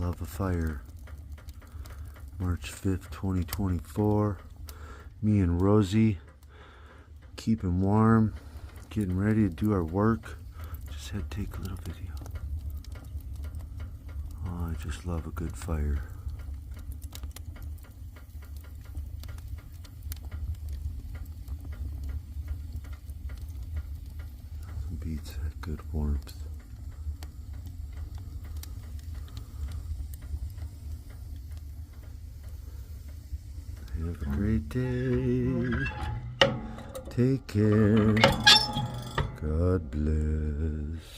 love a fire. March 5th, 2024. Me and Rosie keeping warm, getting ready to do our work. Just had to take a little video. Oh, I just love a good fire. Nothing beats that good warmth. Have a great day. Take care. God bless.